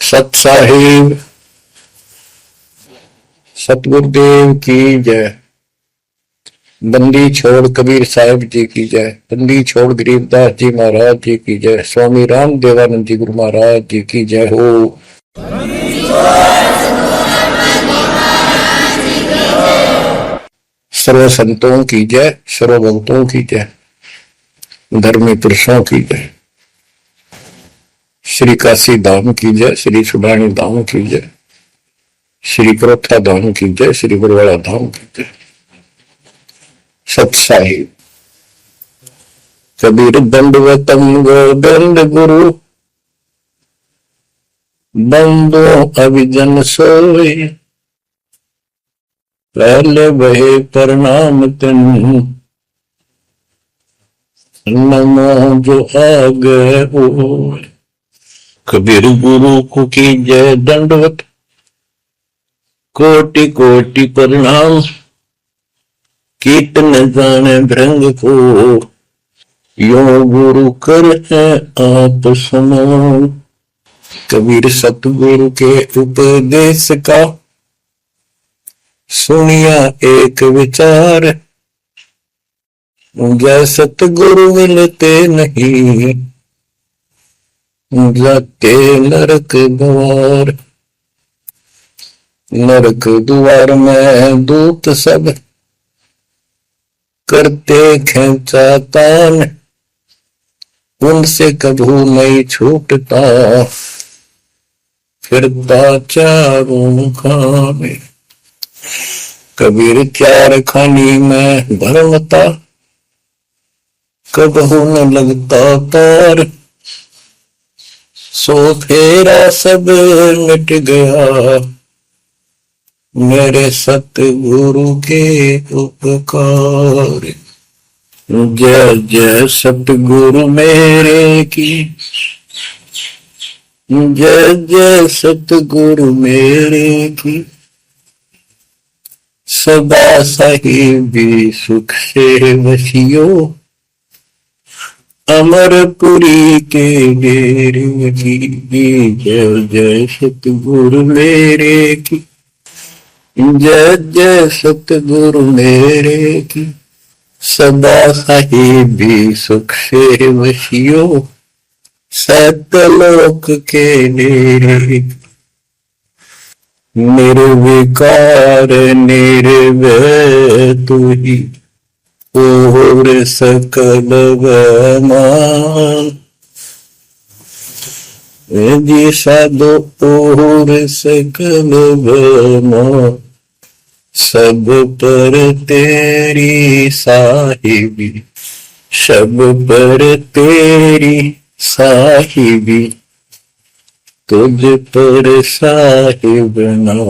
सत साहिब सतगुरुदेव की जय। बंदी छोड़ कबीर साहिब जी की जय। बंदी छोड़ गरीबदास जी महाराज जी की जय। स्वामी राम देवानंद जी गुरु महाराज जी की जय हो। सर्व संतों की जय, सर्व भक्तों की जय, धर्मी पुरुषों की जय। श्री काशी धाम की जय, श्री सुडानी धाम की जय, श्री करोथा धाम की जय, श्री बरवाड़ा धाम की जय। सत साहिब कबीर दंडवतम गोविंद गुरु बंदो अभिजन सोए। पहले बहे प्रणाम तिन नमो जो आगे हो। कबीर गुरु को की जय दंडवत कोटि कोटि प्रणाम। कीर्तन जाने भृंग को यो गुरु कर है आप समान। कबीर सतगुरु के उपदेश का सुनिया एक विचार। जय सतगुरु मिलते नहीं जाते नरक द्वार। नरक द्वार में दूत सब करते खेचा तान। उनसे कभू नहीं छूटता फिरता चारों खाने। कबीर चार खानी में भरमता कबहू न लगता तार। सो फेरा सब मिट गया मेरे सतगुरु के उपकार। जय जय सतगुरु मेरे की जय जय सतगुरु मेरे की। सदा साहिबी सुख से वसियो अमरपुरी के डेरे की। जय जय सतगुरु मेरे की जय जय सतगुरु मेरे की। सदा साहिबी सुख से वसियो सतलोक के डेरे। निर्विकार निर्भय तू ही और सकल मान। जी साधो और सकल मान। सब पर तेरी साहिबी सब पर तेरी साहिबी। तुझ पर साहिब नो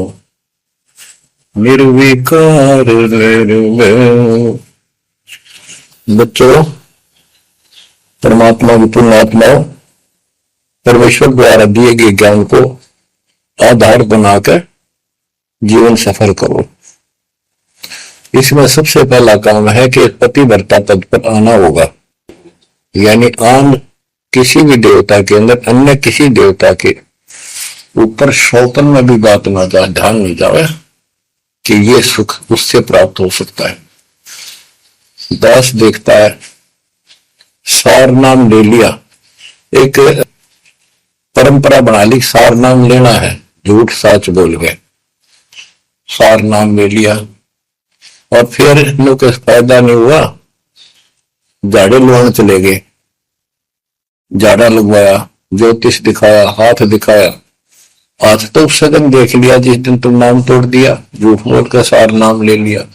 निर्विकार निर्भय। बच्चों, परमात्मा की पुण्यात्माओं, परमेश्वर द्वारा दिए गए ज्ञान को आधार बनाकर जीवन सफल करो। इसमें सबसे पहला काम है कि पतिव्रता पद पर आना होगा। यानी आन किसी भी देवता के अंदर अन्य किसी देवता के ऊपर शौतन में भी बात ना जाए, ध्यान नहीं जाए कि ये सुख उससे प्राप्त हो सकता है। दास देखता है सार नाम ले लिया, एक परंपरा बना ली, सार नाम लेना है, झूठ साच बोल गए, सार नाम ले लिया और फिर लोग फायदा नहीं हुआ, झाड़े लुआने चले गए। झाड़ा लगवाया, ज्योतिष दिखाया, हाथ दिखाया, हाथ तो सगन देख लिया जिस दिन तुम नाम तोड़ दिया, झूठ बोल का सार नाम ले लिया,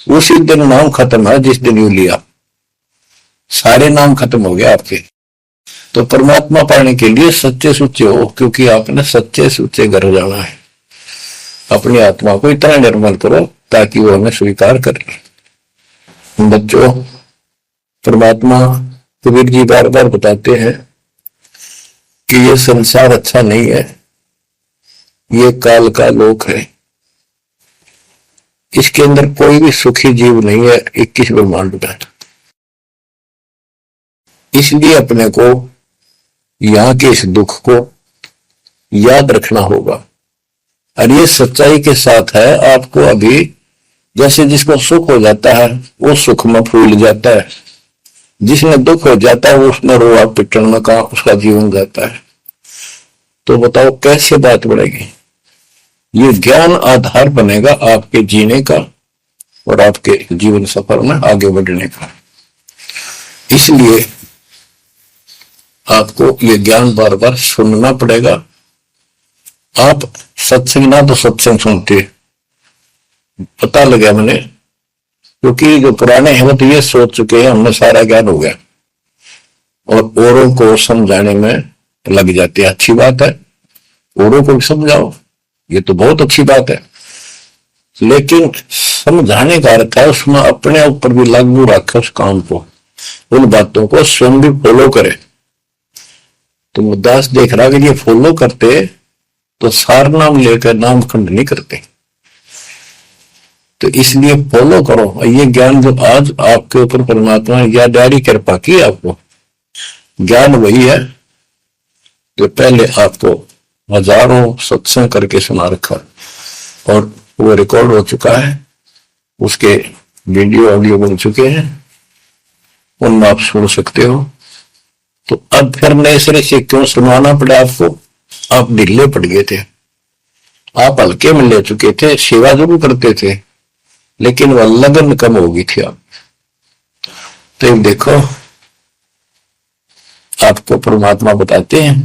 उसी दिन नाम खत्म है जिस दिन यू लिया, सारे नाम खत्म हो गया आपके। तो परमात्मा पाने के लिए सच्चे सुच्चे हो, क्योंकि आपने सच्चे सुच्चे घर जाना है। अपनी आत्मा को इतना निर्मल करो ताकि वो हमें स्वीकार करे। बच्चों, परमात्मा कबीर जी बार बार बताते हैं कि ये संसार अच्छा नहीं है, ये काल का लोक है, इसके अंदर कोई भी सुखी जीव नहीं है 21 ब्रह्मांड में। इसलिए अपने को यहाँ के इस दुख को याद रखना होगा। और ये सच्चाई के साथ है। आपको अभी जैसे जिसको सुख हो जाता है वो सुख में फूल जाता है, जिसमें दुख हो जाता है वो उसमें रोआ पिटन का उसका जीवन जाता है। तो बताओ कैसे बात बढ़ेगी। ये ज्ञान आधार बनेगा आपके जीने का और आपके जीवन सफर में आगे बढ़ने का। इसलिए आपको ये ज्ञान बार बार सुनना पड़ेगा। आप सत्संग ना तो सत्संग सुनते, पता लगा मैंने, क्योंकि जो पुराने हैं वो तो ये सोच चुके हैं हमने सारा ज्ञान हो गया, और औरों को समझाने में लग जाते हैं। अच्छी बात है, औरों को समझाओ, ये तो बहुत अच्छी बात है, लेकिन समझाने का अर्थ है उसमें अपने ऊपर भी लागू रखे उस काम को, उन बातों को स्वयं भी फॉलो करे। तो मुद्दास देख रहा कि ये फॉलो करते तो सार नाम लेकर नाम खंड नहीं करते। तो इसलिए फॉलो करो। ये ज्ञान जो आज आपके ऊपर परमात्मा ने या डायरी कृपा की, आपको ज्ञान वही है जो पहले आपको हजारों सत्संग करके सुना रखा, और वो रिकॉर्ड हो चुका है, उसके वीडियो ऑडियो बन चुके हैं, उनमें आप सुन सकते हो। तो अब फिर नए सिरे से क्यों सुनवाना पड़ा आपको? आप ढीले पड़ गए थे, आप हल्के में ले चुके थे, सेवा जरूर करते थे लेकिन वह लगन कम हो गई थी आप। तो देखो आपको परमात्मा बताते हैं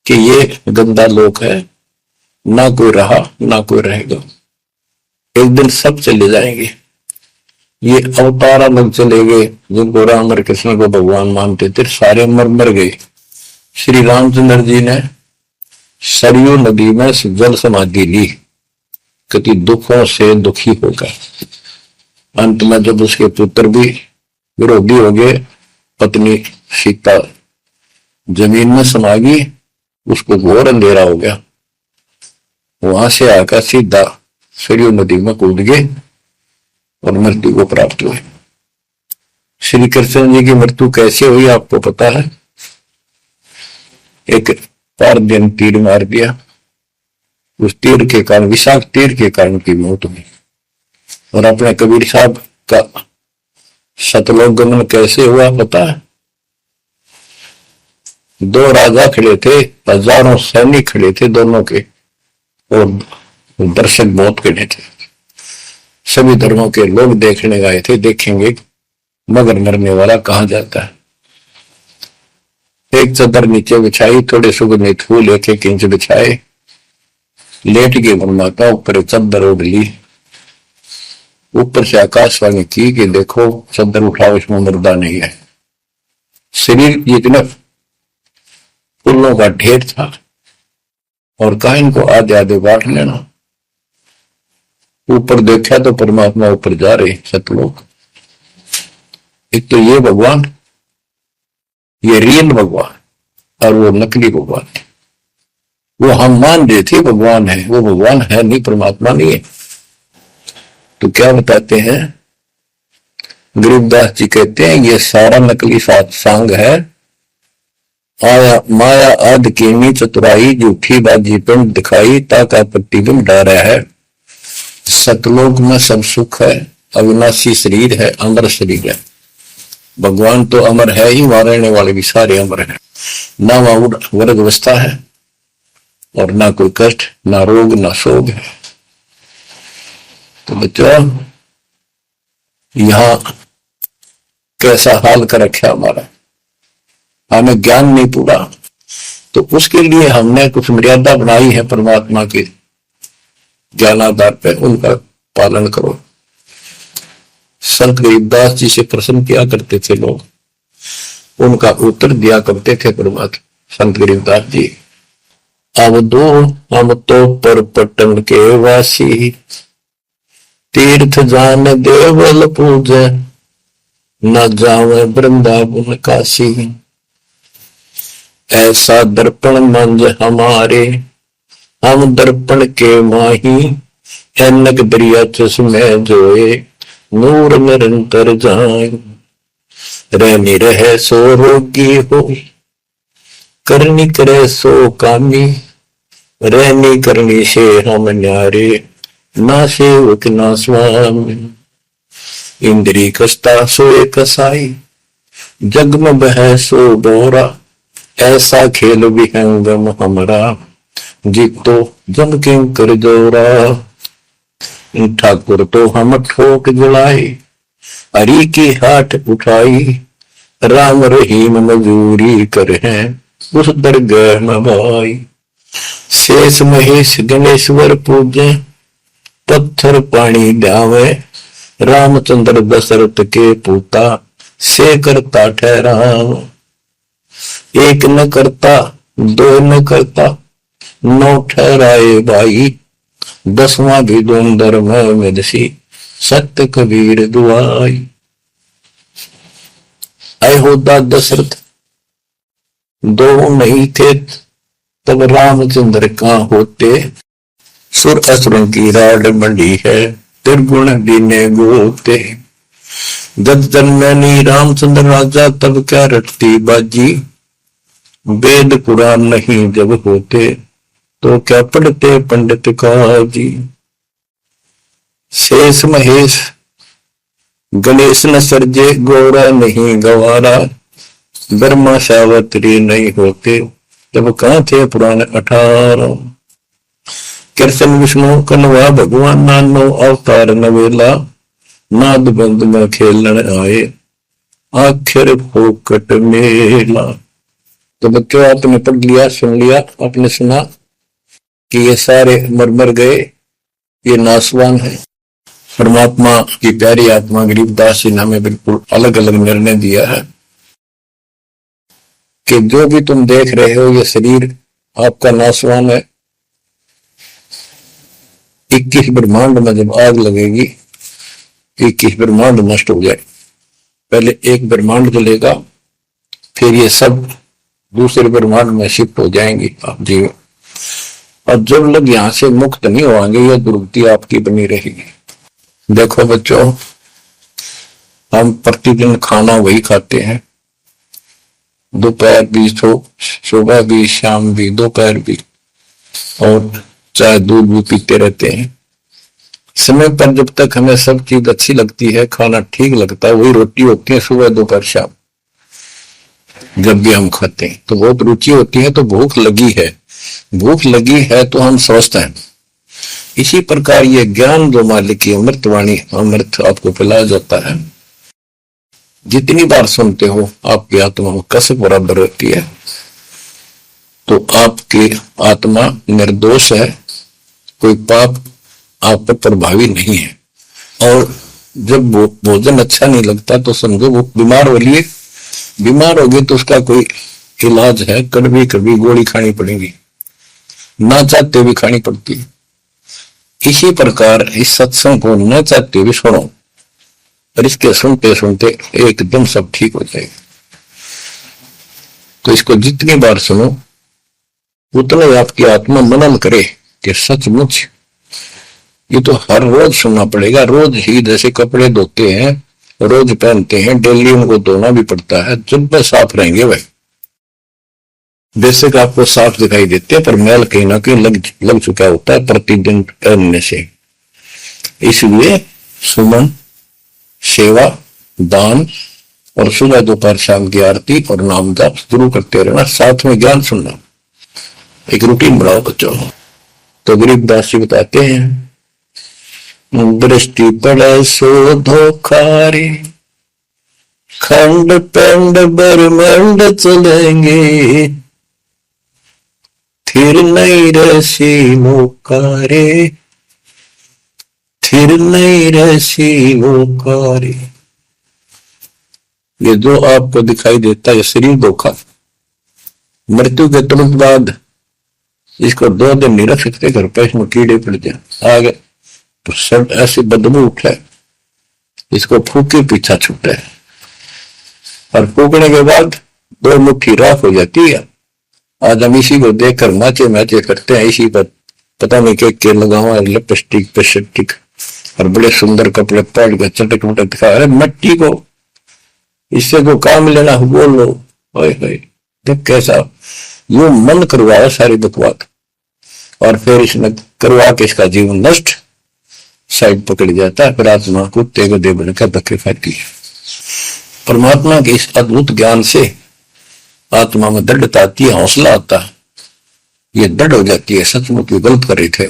कि ये गंदा लोक है, ना कोई रहा ना कोई रहेगा, एक दिन सब चले जाएंगे। ये अवतार अलग चले गए, जिनको राम और कृष्ण को भगवान मानते थे सारे मर गए। श्री रामचंद्र जी ने सरयू नदी में जल समाधि ली, कति दुखों से दुखी होकर। अंत में जब उसके पुत्र भी विरोधी हो गए, पत्नी सीता जमीन में समा गई, उसको घोर अंधेरा हो गया, वहां से आकर सीधा सरयू नदी में कूद गए और मृत्यु को प्राप्त हुए। श्री कृष्ण जी की मृत्यु कैसे हुई आपको पता है? एक पारदिन तीर मार दिया, उस तीर के कारण, विषाक्त तीर के कारण की मौत हुई। और अपने कबीर साहब का सतलोक गमन कैसे हुआ पता है? दो राजा खड़े थे, हजारों सैनिक खड़े थे दोनों के, और दर्शक बहुत खड़े थे, सभी धर्मों के लोग देखने गए थे, देखेंगे मगर मरने वाला कहां जाता है। एक चादर नीचे बिछाई, थोड़े सुगंधित फूल एक एक इंच बिछाए, लेट के परमात्मा ऊपर चादर ओढ़ ली, ऊपर से आकाशवाणी की कि देखो चादर उठाओ, इसमें मुर्दा नहीं है। शरीर जितने फूलों का ढेर था, और कहा इनको आधे आधे बांट लेना। ऊपर देखा तो परमात्मा ऊपर जा रहे सतलोक। एक तो ये भगवान, ये रियल भगवान, और वो नकली भगवान। वो हम मान रहे थे भगवान है, वो भगवान है नहीं, परमात्मा नहीं है। तो क्या बताते हैं गरीबदास जी, कहते हैं ये सारा नकली सत्संग है, आया माया आदि कीमी चतुराई, झूठी बाजी पिंड दिखाई, ताका प्रतिबिंब डारा है। सतलोक में सब सुख है, अविनाशी शरीर है, अमर शरीर है। भगवान तो अमर है ही, वहां रहने वाले भी सारे अमर हैं। ना वहां वर्ग अवस्था है, और ना कोई कष्ट, ना रोग, ना शोक है। तो बच्चों यहां कैसा हाल कर रखा हमारा, हमें ज्ञान नहीं पूरा, तो उसके लिए हमने कुछ मर्यादा बनाई है परमात्मा के ज्ञानाधार पे, उनका पालन करो। संत गरीबदास जी से प्रश्न किया करते थे लोग, उनका उत्तर दिया करते थे परमात्मा संत गरीबदास जी। अब दो हम तो पर पटन के वासी, तीर्थ जान देवल पूजे, न जावे वृंदावन काशी। ऐसा दर्पण मंज हमारे, हम दर्पण के माही, ऐनक दरिया चश्मे जोए, नूर निरंतर जाए। रहनी रहे सो रोगी हो, करनी करे सो कामी, रहनी करनी से हम न्यारे, ना सेवक ना स्वामी। इंद्री कसता सोए कसाई, जग में बह सो बोरा, ऐसा खेल विहंगम हमरा, जीतो जम के कर जोरा। ठाकुर तो हम ठोक जुलाई, हरि की हाथ उठाई, राम रहीम मजूरी कर हैं उस दरगाह में भाई। शेष महेश गणेश्वर पूजे, पत्थर पानी ध्यावे, रामचंद्र दशरथ के पूता, से करता ठहराव। एक न करता दो न करता, नौ ठहराए भाई, 10वां भी दोंदर में दसी, सत्य कबीर दुआई। ऐ होता दशरथ दो नहीं थे, तब रामचंद्र कहां होते, सुर असुरों की राड मंडी है, त्रिगुण दीने गोते। जब जन्मनी रामचंद्र राजा, तब क्या रटती बाजी, वेद पुराण नहीं जब होते, तो क्या पढ़ते पंडित काजी। शेष महेश गणेश न सर्जे, गौरा नहीं गवारा, ब्रह्मा सावत्री नहीं होते, तब कहां थे पुराण 18। कृष्ण विष्णु कन्वा भगवान, नानो अवतार नवेला, नाद बंद में खेलन आए, आखिर फोकट मेला। तो बच्चों आपने पढ़ लिया, सुन लिया, आपने सुना कि ये सारे मर मर गए, ये नासवान है। परमात्मा की प्यारी आत्मा गरीबदास जी ने हमें बिल्कुल अलग अलग निर्णय दिया है कि जो भी तुम देख रहे हो ये शरीर आपका नासवान है। 21 ब्रह्मांड में जब आग लगेगी, 21 ब्रह्मांड नष्ट हो जाए, पहले एक ब्रह्मांड जलेगा, फिर ये सब दूसरे ब्रह्मांड में शिफ्ट हो जाएंगे आप जीव। और जब लोग यहां से मुक्त नहीं होंगे, यह दुर्गति आपकी बनी रहेगी। देखो बच्चों, हम प्रतिदिन खाना वही खाते हैं, दोपहर भी, सुबह भी, शाम भी, दोपहर भी, और चाय दूध भी पीते रहते हैं। समय पर जब तक हमें सब चीज अच्छी लगती है, खाना ठीक लगता है, वही रोटी होती है सुबह दोपहर शाम। जब भी हम खाते हैं तो बहुत रुचि होती है, तो भूख लगी है, भूख लगी है तो हम स्वस्थ हैं। इसी प्रकार ये ज्ञान जो मालिक की अमृतवाणी, अमृत आपको पिलाया जाता है, जितनी बार सुनते हो आपकी आत्मा में कसक बराबर रहती है। तो आपकी आत्मा निर्दोष है, कोई पाप आप पर प्रभावी नहीं है। और जब भोजन अच्छा नहीं लगता तो समझो वो बीमार हो लिए, बीमार हो गए तो उसका कोई इलाज है, कड़वी कड़वी गोली खानी पड़ेगी, ना चाहते भी खानी पड़ती है। इसी प्रकार इस सत्संग को न चाहते भी सुनो, और इसके सुनते सुनते एकदम सब ठीक हो जाएगा। तो इसको जितनी बार सुनो उतना ही आपकी आत्मा मनन करे कि सचमुच ये तो हर रोज सुनना पड़ेगा। रोज ही जैसे कपड़े धोते हैं, रोज पहनते हैं, डेली उनको धोना भी पड़ता है, जब वे साफ रहेंगे वह बेशक आपको साफ दिखाई देते हैं, पर मैल कहीं ना कहीं लग चुका होता है प्रतिदिन पहनने से। इसलिए सुमन, सेवा, दान और सुबह दोपहर शाम की आरती और नाम जाप शुरू करते रहना, साथ में ज्ञान सुनना, एक रूटीन बनाओ बच्चों। तो गरीबदास जी बताते हैं, दृष्टि पड़े सो धोखारे, खंड पेंड ब्रह्मांड चलेंगे, थिर नहीं रसी मोकारे, थिर नहीं रसी मोकारे। ये जो आपको दिखाई देता है शरीर धोखा, मृत्यु के तुरंत बाद इसको 2 दिन नहीं रख सकते घर पे, इसमें कीड़े पड़ जाए, आगे तो सब ऐसी बदबू उठे, इसको फूके पीछा छूटे, और फूकने के बाद 2 मुट्ठी राख हो जाती है। आज हम इसी को देखकर नाचे नाचे करते हैं, इसी पर पता नहीं के लगावा, लिपस्टिक पेस्टिक और बड़े सुंदर कपड़े पहन कर चटक मटक दिखा। अरे मट्टी को इससे को काम लेना बोल लो, देख कैसा यो मन करवाया सारी बकवाद, और फिर इसने करवा के इसका जीवन नष्ट साइड पकड़ जाता है। फिर आत्मा कुत्ते को दे बनकर धक्के खाती है। परमात्मा के इस अद्भुत ज्ञान से आत्मा में दृढ़ता आती है, हौसला आता है, ये दृढ़ हो जाती है, सचमुच ये गलत कर रहे थे।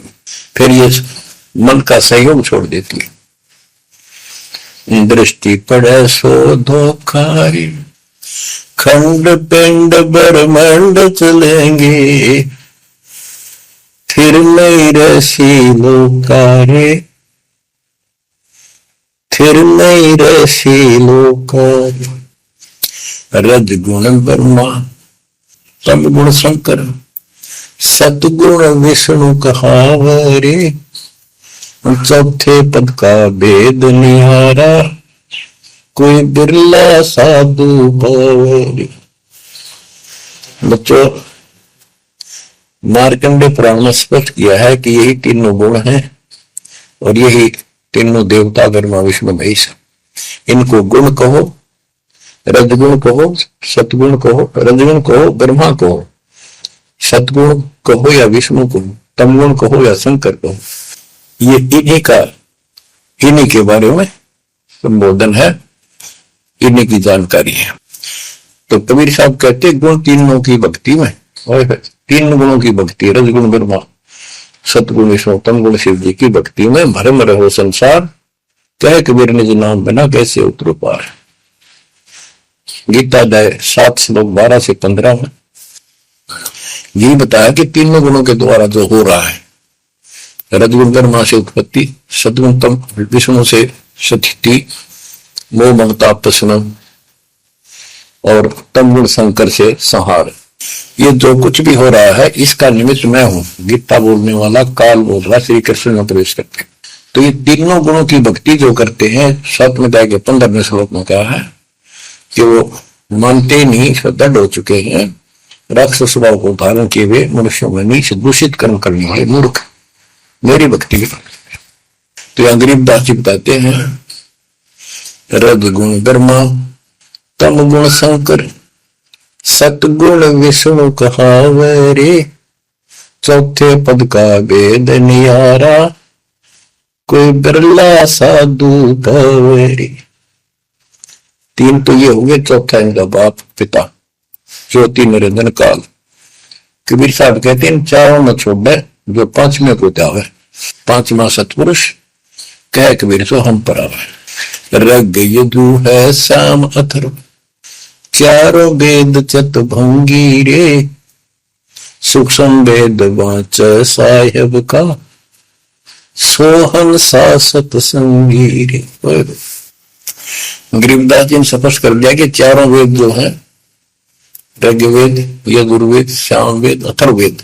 फिर ये मन का सहयोग छोड़ देती है। दृष्टि पड़े सो धोखारी, खंड पिंड ब्रह्मांड चलेंगे, फिर नहीं रसी लोकारे, फिर नहीं रसी लोकारे। रजगुण ब्रह्मा, तम गुण शंकर, सतगुण विष्णु कहावरे, चौथे पद का भेद निहारा, कोई बिरला साधु पावरे। बच्चों, मार्कंडे पुराण में स्पष्ट किया है कि यही तीनों गुण हैं और यही तीनों देवता ब्रह्मा विष्णु महेश। इनको गुण कहो, रजगुण कहो, सतगुण कहो, रजगुण कहो ब्रह्मा कहो, सतगुण कहो या विष्णु कहो, तमगुण कहो या शंकर कहो, ये इन्हीं के बारे में संबोधन है, इन्हीं की जानकारी है। तो कबीर साहब कहते गुण तीनों की भक्ति में, और तीन गुणों की भक्ति, रजगुण ब्रह्मा, सतगुण विष्णु, तमगुण शिव जी की भक्ति में भरम रहो संसार, कहे कबीर निज नाम बिना कैसे उतरो पार। गीता अध्याय 7 श्लोक 12 से 15 में यही बताया कि तीनों गुणों के द्वारा जो हो रहा है, रजगुण ब्रह्मा से उत्पत्ति, सतगुण तम विष्णु से स्थिति, मोह ममता प्रश्न, और तमगुण शंकर से संहार। ये जो कुछ भी हो रहा है इसका निमित्त मैं हूं। गीता बोलने वाला काल बोल रहा, श्री कृष्ण में प्रवेश करते। तो ये तीनों गुणों की भक्ति जो करते हैं, 7वें अध्याय के 15वें श्लोक में कहा है कि वो मानते नहीं, दृढ़ हो चुके हैं, राक्षस स्वभाव को धारण किए हुए मनुष्यों में नीच दूषित कर्म करने वाले मूर्ख मेरी भक्ति की। तो यहाँ गरीबदास जी बताते हैं, रजगुण ब्रह्मा, तम गुण शंकर, सतगुण विष्णु कहावरे, चौथे पद का भेद निहारा, कोई बिरला साधु पावरे। तीन तो ये हो गए, चौथा इनका बाप पिता ज्योति निरंजन काल। कबीर साहब कहते हैं चारों न छोड़े जो पांचवें को त्यावे, पांचवा सतपुरुष कह कबीर सो हम पर आवे। रग यदु है श्याम अथर्व, चारों वेद चत भंगी रे, सूक्ष्म वेद वाच साहेब का, सोहन सा सतसंगी रे। गरीबदास जी ने स्पष्ट कर दिया कि चारों वेद जो है, ऋग्वेद, यजुर्वेद, सामवेद, अथर्ववेद,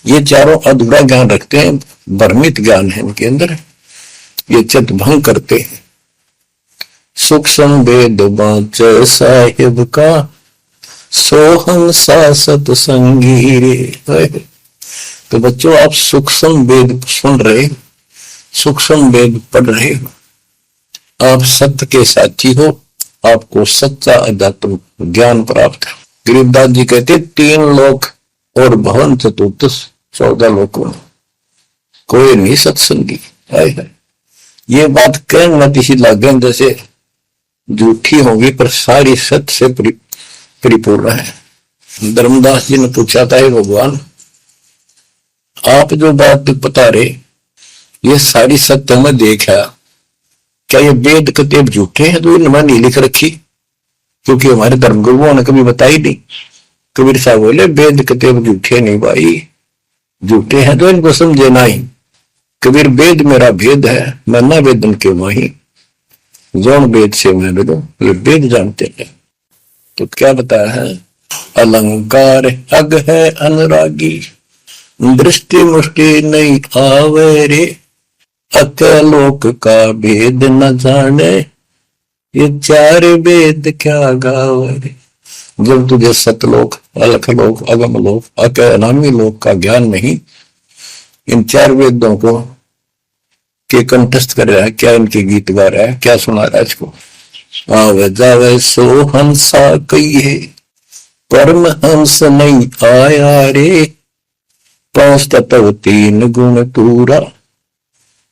ये चारों अधूरा ज्ञान रखते हैं, भ्रमित ज्ञान है इनके अंदर, ये चित भंग करते हैं। सूक्ष्म वेद वाच साहिब का, सोहम सा सतसंगी रे। तो बच्चों, आप सूक्ष्म वेद सुन रहे, सूक्ष्म वेद पढ़ रहे, आप सत्य के साथी हो, आपको सच्चा अध्यात्म ज्ञान प्राप्त है। गरीबदास जी कहते 3 लोक और भवन चतुर्दश 14 लोकों में कोई नहीं सत्संगी है। ये बात कहने मत इसी लागे जैसे झूठी होगी, पर सारी सत्य से परिपूर्ण है। धर्मदास जी ने पूछा था, भगवान आप जो बात बता रहे ये सारी सत्य में देखा, क्या ये वेद कतेब झूठे हैं तो इनमें नहीं लिख रखी? क्योंकि हमारे धर्म गुरुओं ने कभी बताई नहीं। कबीर साहब बोले वेद कतेब झूठे नहीं भाई, झूठे हैं तो इनको समझे नहीं। कबीर वेद मेरा भेद है, मैं ना वेदन के माही, जौन वेद से मैं वेदों वेद जानते हैं। तो क्या बताया है, अलंकार अग है अनुरागी, दृष्टि मुष्टि नहीं आवे रे, अत्यलोक का भेद न जाने, ये 4 वेद क्या गावे। जब तुझे सतलोक, अलखलोक, अगमलोक, अनामी लोक का ज्ञान नहीं, इन 4 वेदों को के कंठस्थ कर रहा है, क्या इनके गीत गा रहा है, क्या सुना रहा है इसको। आवे जावे सो हंसा कहिए, परमहंस नहीं आया रे, 5 तत्व 3 गुण तूरा,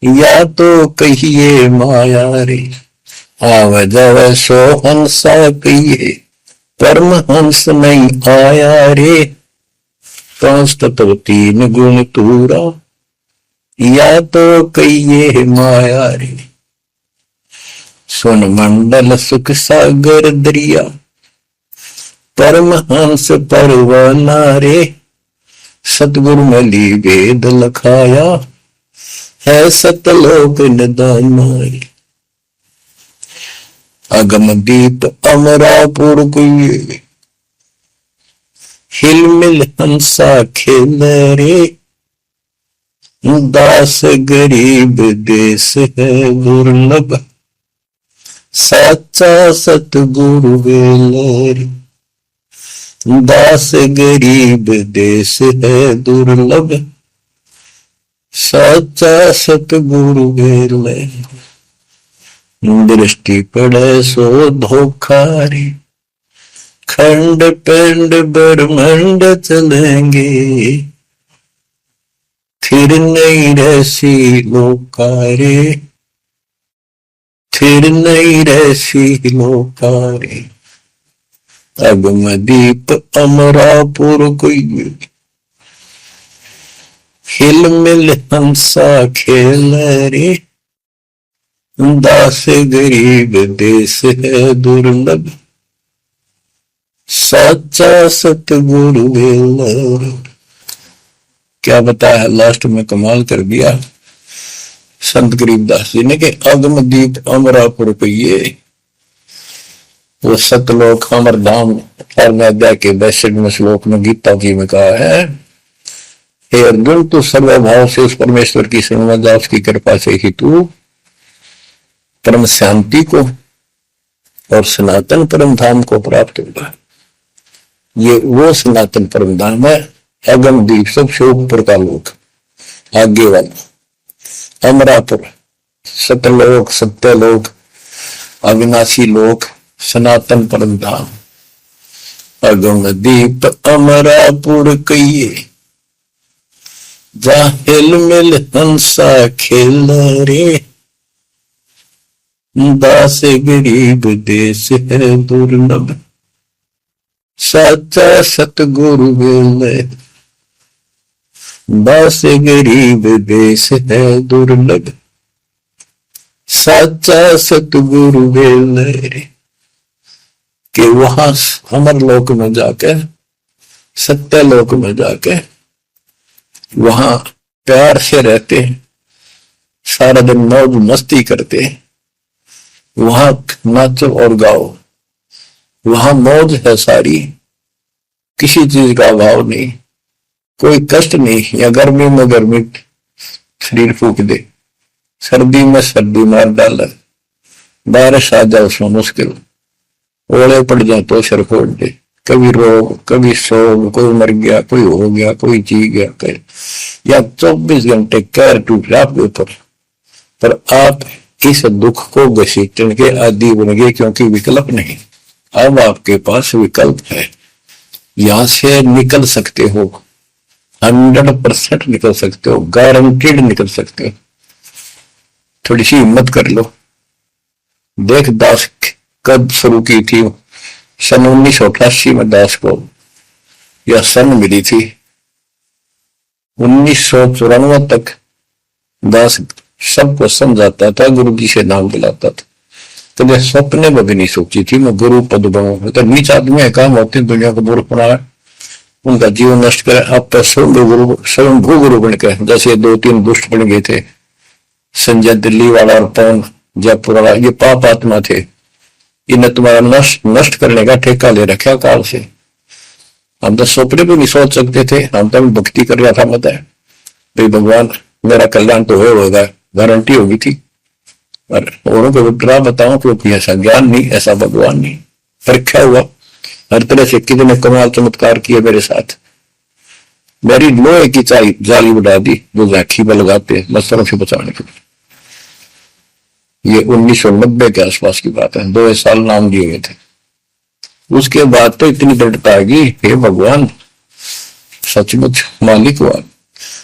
या तो कहिए माया रे, आव जव सो हंसा कहिए। परमहंस नहीं आया रे, 5 तत्व 3 गुण तूरा, या तो कहिए माया रे। सुन मंडल सुख सागर दरिया, परमहंस परवाना रे, सतगुरु मली वेद लखाया, है सतलोक निदाना रे। अगम दीप अमरापुर कोई, हिल मिल हंसा खेल रे, दास गरीब देश है दुर्लभ, साचा सतगुरु वेल। दास गरीब देश है दुर्लभ, साचा सतगुरु वेल। दृष्टि पड़े सो धोखा रे, खंड पिंड ब्रह्मंड चलेंगे, फिर नहीं रहसी लोकारे, फिर नहीं रहसी लोकारे। अगम दीप अमरापुर कोई, हिल मिल हंसा खेल रे, दास गरीब देश है दुर्लभ, साचा सतगुरु वेल। क्या बताया लास्ट में, कमाल कर दिया संत गरीबदास जी ने कि अगम दीप अमरापुर पहिए, वो सतलोक अमर धाम 18वें अध्याय के 62वें श्लोक में गीता जी में कहा है, हे अर्जुन तू सर्वभाव से उस परमेश्वर की शरण जा, उसकी कृपा से ही तू परम शांति को और सनातन परम धाम को प्राप्त होगा। ये वो सनातन परम धाम है, अगम दीप सबसे ऊपर का लोक, आगे वाला अमरापुर, सतलोक सत्यलोक, अविनाशी लोक, सनातन परम धाम। अगम दीप अमरापुर कहिए, जा हिल मिल हंसा खेल रे, दास गरीब देश है दुर्लभ, साचा सतगुरु वेल। दास गरीब देश है दुर्लभ, साचा सतगुरु वेल। कि वहां अमर लोक में जाके, सत्य लोक में जाके, वहां प्यार से रहते हैं, सारा दिन मौज मस्ती करते हैं, वहां नाचो और गाओ, वहां मौज है सारी, किसी चीज का अभाव नहीं, कोई कष्ट नहीं। या गर्मी में गर्मी शरीर फूक दे, सर्दी में सर्दी मार डाले, बारिश आ जाए उसमें मुश्किल, ओले पड़ जाए तो सिर फोड़ दे, कभी रोग कभी शोक, कोई मर गया, कोई हो गया, कोई जी गया, या 24 घंटे कैर टूट रहा आपके ऊपर, पर आप इस दुख को घसीटने के आदि बन गए, क्योंकि विकल्प नहीं। अब आपके पास विकल्प है, यहां से निकल सकते हो, 100% निकल सकते हो, गारंटीड निकल सकते हो। थोड़ी सी हिम्मत कर लो। देख दास कब शुरू की थी, सन 1988 में दास को यह सन मिली थी। 1994 तक दास सबको समझाता था, गुरु जी से नाम दिलाता था। कभी सपने में भी नहीं सोची थी मैं गुरु पद बनूं। तो नीच आदमी है, काम होते हैं दुनिया को मूर्ख बनाए, उनका जीवन नष्ट करे, आप स्वयंभू गुरु बन के, जैसे 2-3 दुष्ट बन गए थे, संजय दिल्ली वाला और पवन जयपुर वाला, ये पाप आत्मा थे, इन्हें तुम्हारा नष्ट करने का ठेका ले रखा काल से। हम तो सपने भी नहीं सोच सकते थे, हम तो भक्ति कर रहा था, मत है भाई भगवान मेरा कल्याण तो होगा, गारंटी होगी थी। और औरों को डरा बताऊं क्योंकि ऐसा ज्ञान नहीं, ऐसा भगवान नहीं। परीक्षा हुआ हर तरह से, कितने कमाल चमत्कार किए मेरे साथ। मेरी लोहे की जाली उड़ा दी जो राखी में लगाते मच्छरों से बचाने के लिए। ये 1990 के आसपास की बात है, 2 साल नाम दिए गए थे। उसके बाद तो इतनी दृढ़ता आ गई, हे भगवान सचमुच मालिक हुआ।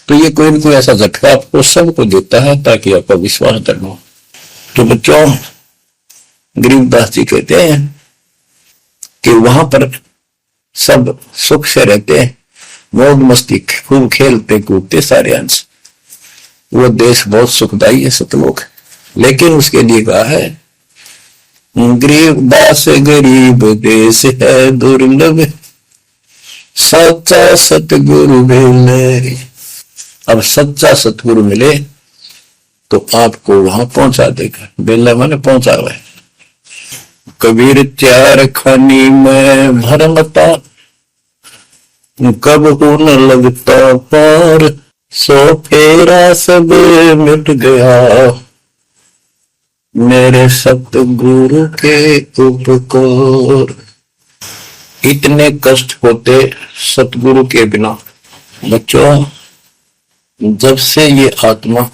तो ये कोई न कोई ऐसा झटका आपको सबको देता है ताकि आपका विश्वास दृढ़ हो। तो बच्चों, गरीबदास जी कहते हैं कि वहां पर सब सुख से रहते हैं, मौज मस्ती खूब खेलते कूदते सारे अंश। वो देश बहुत सुखदाई है सतलोक, लेकिन उसके लिए कहा है गरीबदास गरीब देश है दुर्लभ, सच्चा सतगुरु मिले। अब सच्चा सतगुरु मिले तो आपको वहां पहुंचा देगा। बेला मैंने पहुंचा हुआ है। कबीर चार खानी में भरमता, कब को न लगता पार, सो फेरा सब मिट गया, मेरे सतगुरु के उपकार। इतने कष्ट होते सतगुरु के बिना। बच्चों, जब से ये आत्मा,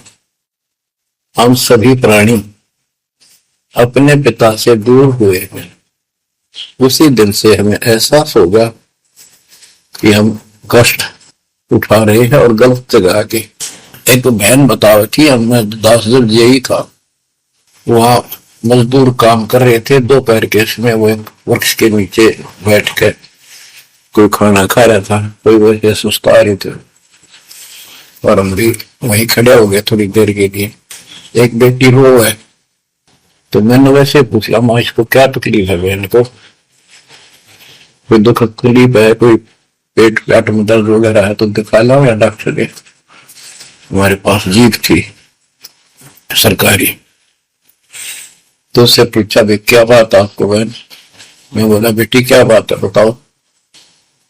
हम सभी प्राणी अपने पिता से दूर हुए हैं, उसी दिन से हमें एहसास होगा कि हम कष्ट उठा रहे हैं और गलत जगह के। एक तो बहन बता रही थी, हमें 10 दिन यही था, वहां मजदूर काम कर रहे थे, दोपहर के समय वो एक वृक्ष के नीचे बैठ कर कोई खाना खा रहा था, कोई वैसे सुस्ता रहे थे और हम भी वहीं खड़े हो गए थोड़ी देर के लिए। एक बेटी रो है, तो मैंने वैसे पूछा, माँ इसको क्या तकलीफ है? बहन को कोई दुख तकलीफ है, कोई पेट में दर्द वगैरह है तो दिखा लो या डॉक्टर के। हमारे पास जीप थी सरकारी, तो उससे पूछा भी क्या बात आपको बहन? मैं बोला बेटी क्या बात है बताओ।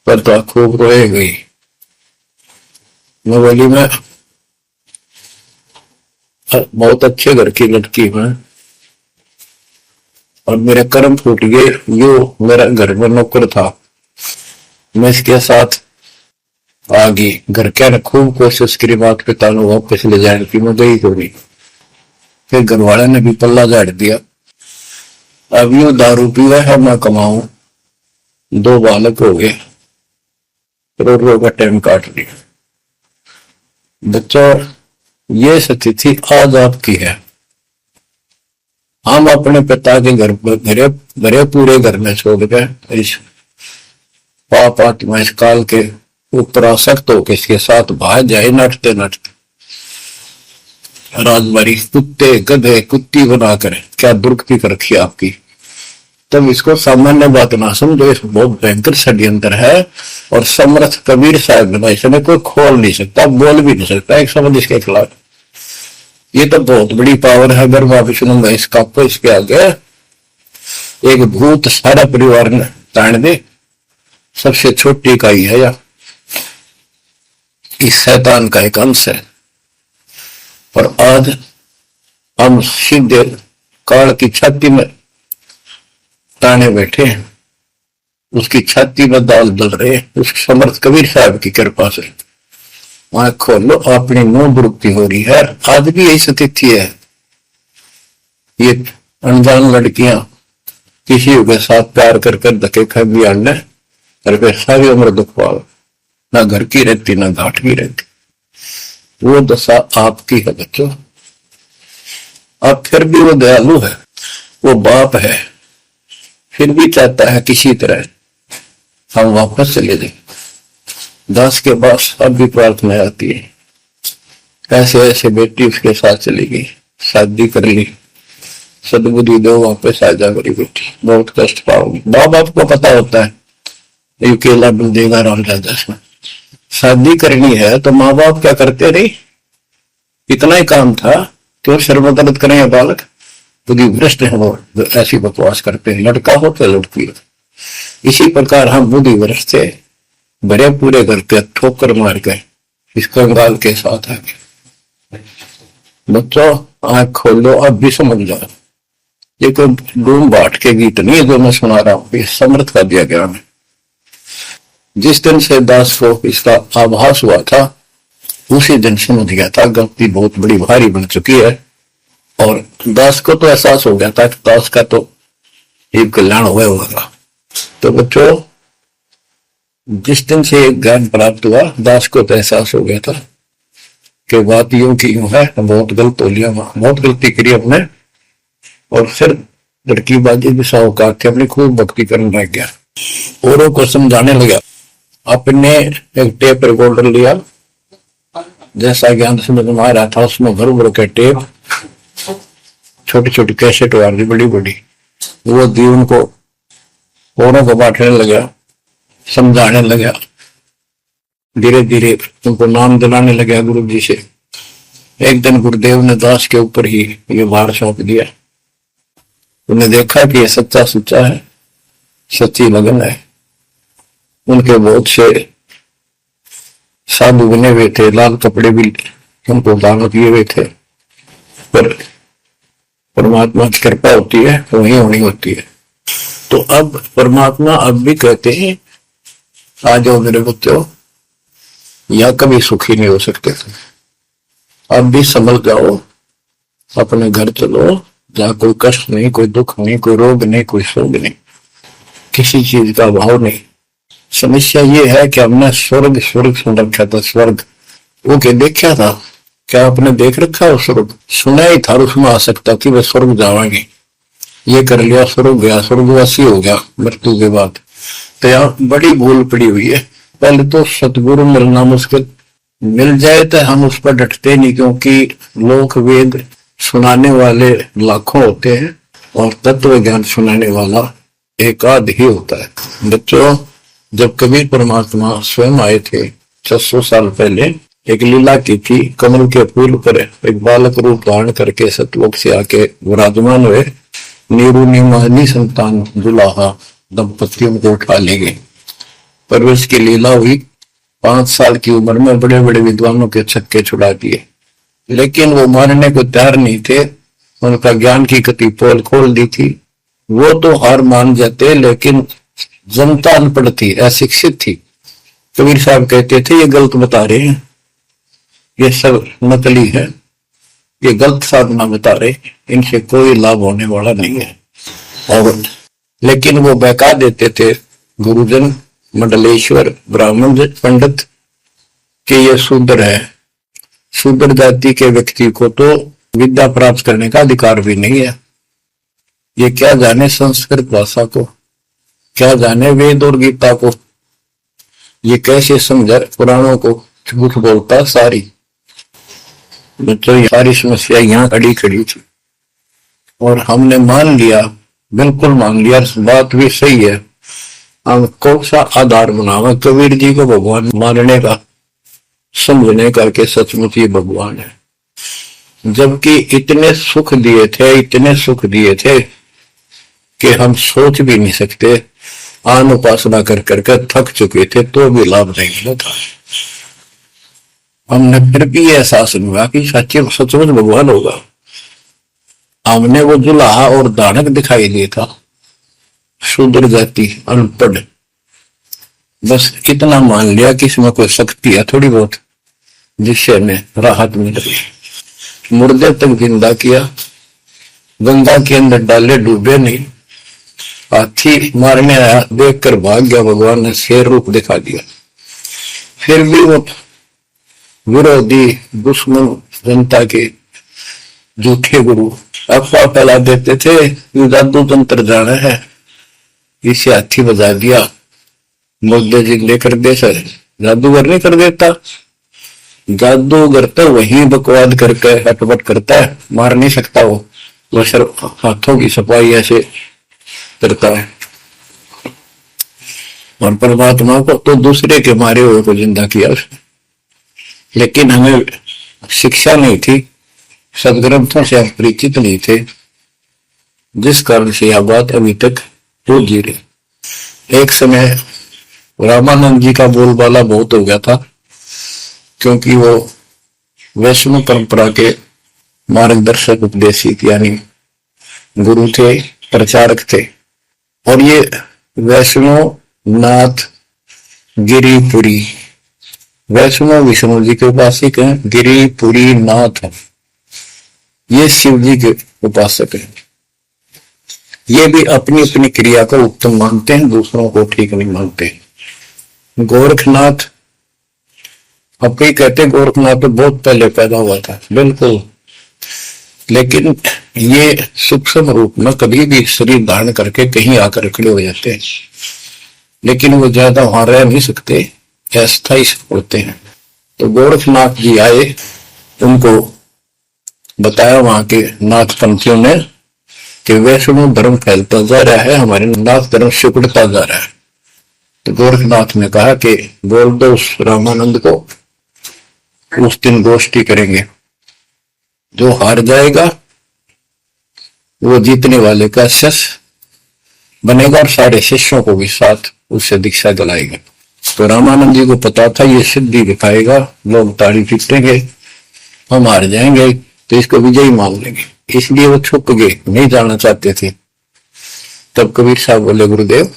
पर तो खूब रोए गई। मैं बोली मैं बहुत अच्छे घर की लड़की हूं और मेरे कर्म फूट गए। यो मेरा घर में नौकर था, मैं इसके साथ आ गई। घर क्या ने खूब कोशिश करी माता पिता ने वापस ले जाने की, मैं गई थोड़ी। फिर घर वाले ने भी पल्ला झाड़ दिया। अब यू दारू पीवा है, मैं कमाऊं, 2 बालक हो गए, रो का टाइम काट लिया। बच्चों, ये स्थिति आज आपकी है। हम अपने पिता के घरे पूरे घर में छोड़ गए, इस पाप आत्मा इस काल के ऊपर आसक्त होकर इसके साथ भाग जाए नटते नटते। राजबारी कुत्ते गधे कुत्ती बनाकर क्या दुर्गति कर रखी आपकी। तब इसको सामान्य बात ना समझो, इस बहुत भयंकर षड्यंत्र है। और समर्थ कबीर साहब ने इसने कोई खोल नहीं सकता, बोल भी नहीं सकता एक शब्द इसके खिलाफ। ये तो बहुत बड़ी पावर है। अगर मैं विष्णु में इसका इसके आगे एक भूत सारा परिवार ने ताड़ दे, सबसे छोटी का ही है या इस शैतान का एक अंश है। और आज हम सीधे काल की छाती में ताने बैठे हैं, उसकी छाती में दाल दल रहे हैं उस समर्थ कबीर साहब की कृपा से। वहां खोलो, अपनी मुंह दुरुक्ति हो रही है। आज भी यही स्थिति है। ये अनजान लड़कियां किसी के साथ प्यार कर धक्के खा भी आने और फिर सारी उम्र दुख पाओ, ना घर की रहती ना घाट की रहती। वो दशा आपकी है बच्चों। अब फिर भी वो दयालु है, वो बाप है, फिर भी चाहता है किसी तरह हम वापस चले जाए। दास के पास अब भी प्रार्थना आती है, ऐसे ऐसे बेटी उसके साथ चली गई, शादी कर ली, सदबुद्धि दो वापस आ जा मेरी बेटी, बहुत कष्ट पाओगी। माँ बाप को पता होता है ये केला मिल देगा राम राजा में। शादी करनी है तो माँ बाप क्या करते नहीं, इतना ही काम था। क्यों शर्मदर्द करें बालक, बुद्धि भ्रष्ट है वो, ऐसी बकवास करते हैं। लड़का हो तो लड़की हो। इसी प्रकार हम बुद्धि भ्रष्ट थे, बड़े पूरे घर पे ठोकर मार गए इस कंगाल के साथ आगे। बच्चों आंख खोलो, अब भी समझ जाओ। ये कोई डूम बाट के गीत नहीं है जो मैं सुना रहा हूं, ये समर्थ का दिया गया है। जिस दिन से दास को इसका आभास हुआ था उसी दिन समझ गया था गलती बहुत बड़ी भारी बन चुकी है। और दास को तो एहसास हो गया था कि दास का तो एक कल्याण हुआ होगा। तो बच्चों, जिस दिन से ज्ञान प्राप्त हुआ, दास को तो एहसास हो गया था कि बात यूं की यूं है, बहुत गलत हो लिया, बहुत गलती करी हमने। और फिर लड़की बाजी भी साहूकार के अपनी खूब भक्ति करने लग गया, औरों को समझाने लगा। अपने एक टेप रिकॉर्डर लिया, जैसा ज्ञान समझ में आ रहा था उसमें भर भर के टेप, छोटी छोटी कैसेट वाली बड़ी बड़ी, वो दी उनको, औरों को बांटने लगा, समझाने लगा। धीरे धीरे उनको नाम दिलाने लगा गुरु जी से। एक दिन गुरुदेव ने दास के ऊपर ही ये भार सौंप दिया। उन्हें देखा कि ये सच्चा सुच्चा है, सच्ची लगन है। उनके बहुत से साधु बने हुए थे, लाल कपड़े भी उनको दान किए हुए थे, पर परमात्मा की कृपा होती है, वही होनी होती है। तो अब परमात्मा अब भी कहते हैं, आ जाओ मेरे बच्चों, या कभी सुखी नहीं हो सकते थे, अब भी संभल जाओ, अपने घर चलो, जहां कोई कष्ट नहीं, कोई दुख नहीं, कोई रोग नहीं, कोई शोक नहीं, किसी चीज का अभाव नहीं। समस्या ये है कि हमने स्वर्ग स्वर्ग सुन रखा था, स्वर्ग वो क्या देखा था? क्या आपने देख रखा हो स्वर्ग? सुना ही था, उसमें आ सकता कि वह स्वर्ग जावांगे, ये कर लिया स्वर्ग गया, स्वर्गवासी हो गया मृत्यु के बाद। तो यहाँ बड़ी भूल पड़ी हुई है। पहले तो सतगुरु मिलना मुश्किल, मिल जाए तो हम उस पर डटते नहीं, क्योंकि लोक वेद सुनाने वाले लाखों होते हैं और तत्व ज्ञान सुनाने वाला एक आध ही होता है। बच्चों, जब कबीर परमात्मा स्वयं आए थे 600 साल पहले, एक लीला की थी। कमल के फूल पर एक बालक रूप धारण करके सतलोक से आके विराजमान हुए। नीरू निमानी संतान दुलाहा दंपतियों को उठा ले गए। परवरिश की लीला हुई। 5 साल की उम्र में बड़े बड़े विद्वानों के छक्के छुड़ा दिए, लेकिन वो मानने को तैयार नहीं थे। उनका ज्ञान की कति पोल खोल दी थी। वो तो हार मान जाते, लेकिन जनता अनपढ़ थी, अशिक्षित थी। कबीर साहब कहते थे, ये गलत बता रहे हैं, ये सब नकली है, ये गलत साधना बता रहे, इनसे कोई लाभ होने वाला नहीं है। और लेकिन वो बहका देते थे गुरुजन, मंडलेश्वर, ब्राह्मण पंडित, कि ये शूद्र है। शूद्र जाति के व्यक्ति को तो विद्या प्राप्त करने का अधिकार भी नहीं है। ये क्या जाने संस्कृत भाषा को, क्या जाने वेद और गीता को, ये कैसे समझे पुराणों को, झूठ बोलता सारी। बच्चों, ये सारी समस्या यहाँ खड़ी खड़ी थी और हमने मान लिया, बिल्कुल मान लिया, बात भी सही है। हम कौन सा आधार बनावा कबीर जी को भगवान मानने का, समझने का कि सचमुच ही भगवान है। जबकि इतने सुख दिए थे, इतने सुख दिए थे कि हम सोच भी नहीं सकते। आन उपासना कर करके थक चुके थे, तो भी लाभ नहीं मिला था। हमने फिर भी एहसास हुआ कि सच्चे सचमुच भगवान होगा। हमने वो जुलाहा और दानक दिखाई दिया था, शूद्र जाति, अनपढ़, बस इतना मान लिया कि इसमें कोई शक्ति है थोड़ी बहुत, जिससे हमें राहत मिल रही। मुर्दे तक जिंदा किया, गंगा के अंदर डाले, डूबे नहीं। हाथी मारने आया, देखकर भाग गया, भगवान ने शेर रूप दिखा दिया। फिर भी वो विरोधी दुश्मन जनता के झूठे गुरु अफवाह फैला देते थे, ये जादू तंत्र जाना है, इसे हाथी बजा दिया, मुद्दे जिंदे कर दे। सर जादूगर नहीं कर देता, जादूगर तो वही बकवाद करके हटपट करता है, मार नहीं सकता वो सिर्फ हाथों की सफाई ऐसे करता है। और परमात्मा को तो दूसरे के मारे हुए को जिंदा किया उसने। लेकिन हमें शिक्षा नहीं थी, सदग्रंथों से हम परिचित नहीं थे, जिस कारण से यह बात अभी तक हो जी रही। एक समय रामानंद जी का बोलबाला बहुत हो गया था, क्योंकि वो वैष्णव परंपरा के मार्गदर्शक उपदेशिक यानी गुरु थे, प्रचारक थे। और ये वैष्णव नाथ गिरिपुरी, वैष्णव विष्णु जी के उपासक हैं, गिरिपुरी नाथ है, ये शिव जी के उपासक हैं। ये भी अपनी अपनी क्रिया को उत्तम मानते हैं, दूसरों को ठीक नहीं मानते। गोरखनाथ, अब कई कहते हैं गोरखनाथ तो बहुत पहले पैदा हुआ था, बिल्कुल, लेकिन ये सूक्ष्म रूप में कभी भी शरीर धारण करके कहीं आकर खड़े हो जाते हैं, लेकिन वो ज्यादा वहां रह नहीं सकते, अस्थायी होते हैं। तो गोरखनाथ जी आए, उनको बताया वहां के नाथ पंथियों ने कि वैष्णव धर्म फैलता जा रहा है, हमारे नाथ धर्म सिकुड़ता जा रहा है। तो गोरखनाथ ने कहा कि बोल दो उस रामानंद को, उस दिन गोष्ठी करेंगे, जो हार जाएगा वो जीतने वाले का शिष्य बनेगा और सारे शिष्यों को भी साथ उससे दीक्षा दिलाएगा। तो रामानंद जी को पता था ये सिद्धि दिखाएगा, लोग ताड़ी पीटेंगे, हम हार जाएंगे तो इसको विजयी मान लेंगे, इसलिए वो छुप गए, नहीं जाना चाहते थे। तब कबीर साहब बोले, गुरुदेव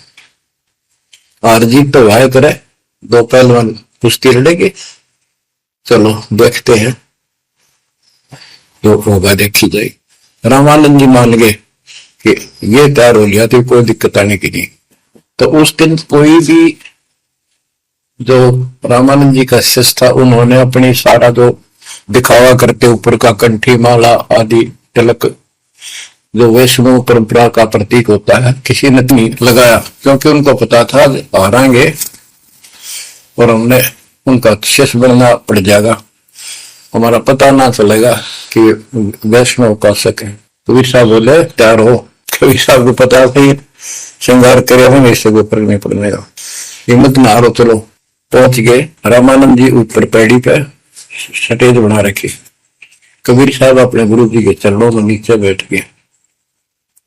हार जीत तो वाय करे, दो पहलवान कुश्ती लड़ेंगे, चलो देखते हैं, तो होगा देखी जाएगी। रामानंद जी मान गए कि ये तैयार हो गया तो कोई दिक्कत आने की नहीं। तो उस दिन कोई भी जो रामानंद जी का शिष्य था, उन्होंने अपनी सारा जो दिखावा करते ऊपर का कंठी माला आदि तिलक जो वैष्णव परंपरा का प्रतीक होता है, किसी ने नहीं लगाया, क्योंकि उनको पता था हारेंगे और हमने उनका शिष्य बनना पड़ जाएगा, हमारा पता ना चलेगा कि वैष्णव का शक है। कबीर साहब बोले तैयार हो। कबीर साहब को पता नहीं श्रृंगार करे हम इससे ऊपर नहीं पड़ने का, हिम्मत ना हारो, चलो। पहुंच गए, रामानंद जी ऊपर पैड़ी पे स्टेज बना रखी, कबीर साहब अपने गुरु जी के चरणों में नीचे बैठ गए।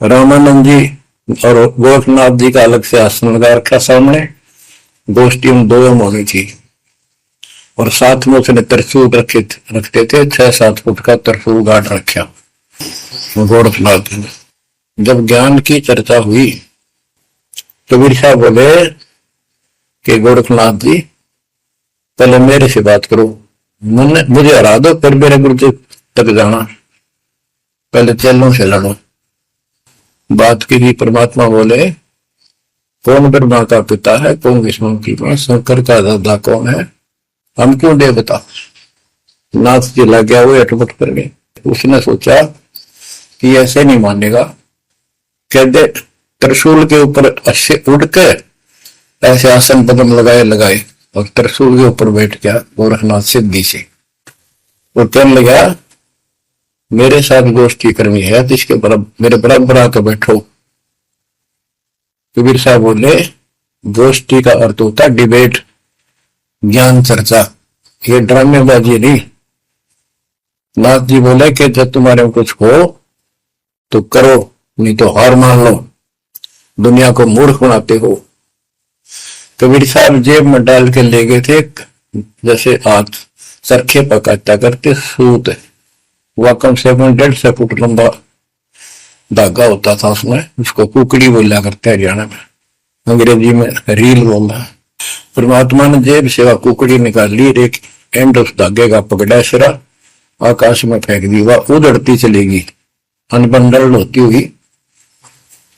रामानंद जी और गोरखनाथ जी का अलग से आसन लगा रखा सामने, गोष्ठी उन दो में होनी थी, और साथ में उसने त्रिशूल रखते थे, 6-7 फुट का त्रिशूल गाड़ रखा गोरखनाथ ने। जब ज्ञान की चर्चा हुई, कबीर साहब बोले कि गोरखनाथ जी पहले मेरे से बात करो, मुझे हरा दो फिर मेरे गुरु जी तक जाना, पहले चेलों से लड़ो। बात की थी, परमात्मा बोले कौन ब्रह्मा का पिता है, कौन विष्णु की मां, शंकर का दादा कौन है, हम क्यों दे बता। नाथ जी लग गया, वो अटपट कर गए। उसने सोचा कि ऐसे नहीं मानेगा, कहते त्रिशूल के ऊपर अच्छे उड़ के ऐसे आसन पदम लगाए और त्रिशूल के ऊपर बैठ गया गोरखनाथ सिद्धि से। वो कहने लगा मेरे साथ गोष्ठी करनी है तो इसके मेरे बराबर आकर बैठो। कबीर साहब बोले गोष्ठी का अर्थ होता है डिबेट, ज्ञान चर्चा, ये ड्रामेबाजी नहीं। नाथ जी बोले कि जब तुम्हारे में कुछ हो तो करो, नहीं तो हार मान लो, दुनिया को मूर्ख बनाते हो। कबीर साहब जेब में डाल के ले गए थे, जैसे हाथ सरखे पकाता करते सूत, वह कम से कम 1.5 फुट लंबा धागा होता था उसमें, उसको कुकड़ी बोला करते हरियाणा में, अंग्रेजी में रील बोला। परमात्मा ने जेब से वह कुकड़ी निकाल ली, एक एंड उस धागे का पकड़ा, सिरा आकाश में फेंक दी, वह उड़ती चलेगी अनबंडल होती हुई,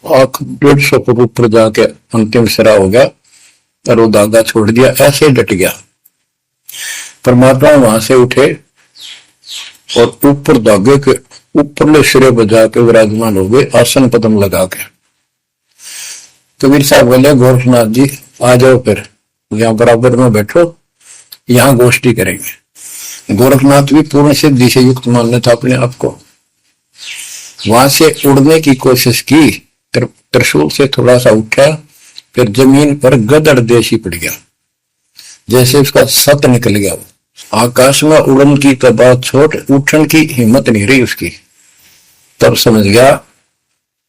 150 फुट ऊपर जाके अंतिम सिरा हो गया और वो धागा छोड़ दिया, ऐसे डट गया। परमात्मा वहां से उठे और ऊपर धागे के ऊपरले सिरे बजा के विराजमान हो गए, आसन पदम लगा के। कबीर साहब बोले गोरखनाथ जी आ जाओ, फिर यहाँ बराबर में बैठो, यहाँ गोष्ठी करेंगे। गोरखनाथ भी पूर्ण सिद्धि से युक्त मान था अपने आप को। वहां से उड़ने की कोशिश की, त्रिशूल से थोड़ा सा उठा, फिर जमीन पर गदड़ देशी पड़ गया, जैसे उसका सत निकल गया। आकाश में उड़न की तो बात छोड़, उठन की हिम्मत नहीं रही उसकी। तब समझ गया